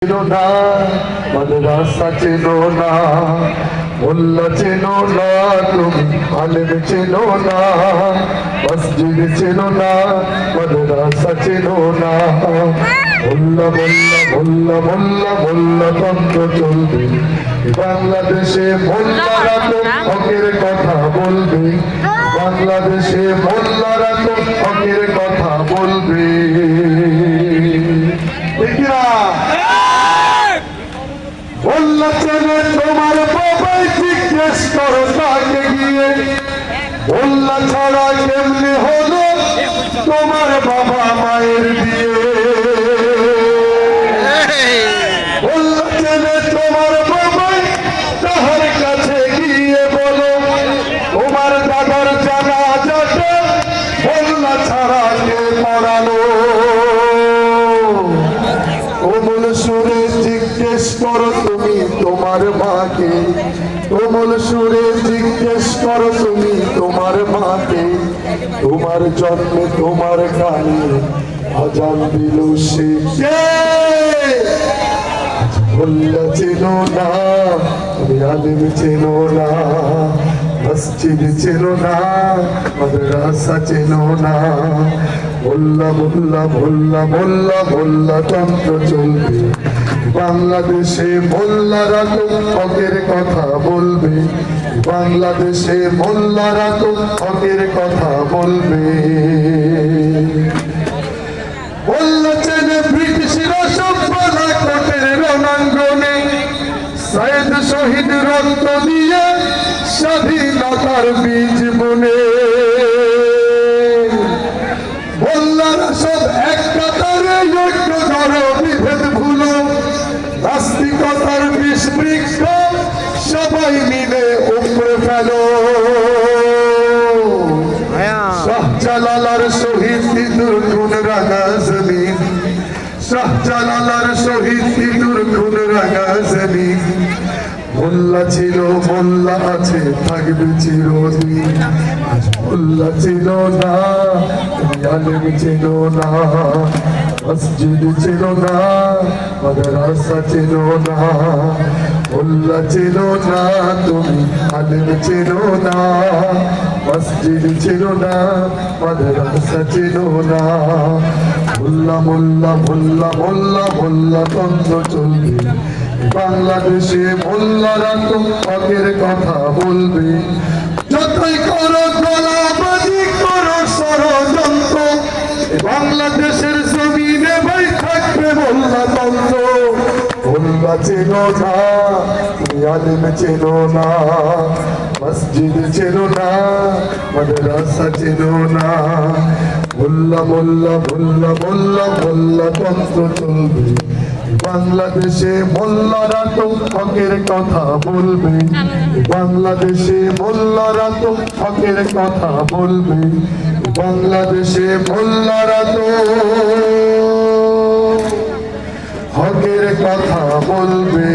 চেনো না মাদ্রাসা চেনো না মোল্লা চেনো না তুমি আলেম চেনো না মসজিদ চেনো না মাদ্রাসা চেনো না মোল্লা মোল্লা মোল্লা মোল্লা মোল্লা তন্ত্র চলবে বাংলাদেশে মোল্লারা তো হকের কথা বলবে বাংলাদেশে মোল্লারা তো হকের কথা বলবে মোল্লা চেনে তোমার বাবাই জিজ্ঞেস করো তাকে গিয়ে মোল্লা ছাড়া কেমনে হলো তোমার বাবা মায়ের বিয়ে মোল্লা চেনে তোমার বাবাই তাহার কাছে গিয়ে বলো তোমার দাদার জানাজাটা মোল্লা ছাড়া কে পড়ালো কোমল সুরে জিজ্ঞেস করো তুমি তোমার মাকে কোমল সুরে জিজ্ঞেস করো তুমি তোমার মাকে তোমার জন্মে তোমার গানে আজান দিল সে মোল্লা চেনো না তুমি আলেম চেনো না মসজিদ চেনো না মাদ্রাসা চেনো না মোল্লা মোল্লা মোল্লা মোল্লা মোল্লা তন্ত্র চলবে বাংলাদেশে মোল্লারা তো হকের কথা বলবে বাংলাদেশে মোল্লারা তো হকের কথা বলবে মোল্লা চেনে ব্রিটিশরা সব বালাকোটের রণাঙ্গনে সাইদ শহীদ রক্ত দিয়ে স্বাধীনতার বীজ বনে মোল্লারা সব এক কাতারে ঐক্য ধরো বিভেদ ভুলো নাস্তিকতার বিষ বৃক্ষ সবাই মিলে উপড়ে ফেলো শাহজালালার শহীদ সিঁদুর খুন রাঙা জমিন শাহজালালার শহীদ সিঁদুর খুন রাঙা জমিন মোল্লা ছিল মোল্লা আছে থাকবে চিরদিন আজ মোল্লা ছিল না তুমি আলেম ছিল না মসজিদ ছিল না মাদ্রাসা ছিল না মোল্লা ছিল না তুমি আলেম ছিল না মসজিদ ছিল না মাদ্রাসা ছিল না মোল্লা মোল্লা মোল্লা মোল্লা মোল্লা তন্ত্র চলবে বাংলাদেশে মোল্লারা তো হকের কথা বলবে যতই করো গলাবাজি করো ষড়যন্ত্র বাংলাদেশের জমিনে ভাই থাকবে মোল্লা তন্ত্র মোল্লা চেনো না তুমি আলেম চেনো না মসজিদ চেনো না মাদ্রাসা চেনো না মোল্লা মোল্লা মোল্লা মোল্লা মোল্লা তন্ত্র চলবে বাংলাদেশে মোল্লারা তো হকের কথা বলবে বাংলাদেশে মোল্লারা তো হকের কথা বলবে বাংলাদেশে মোল্লারা তো হকের কথা বলবে।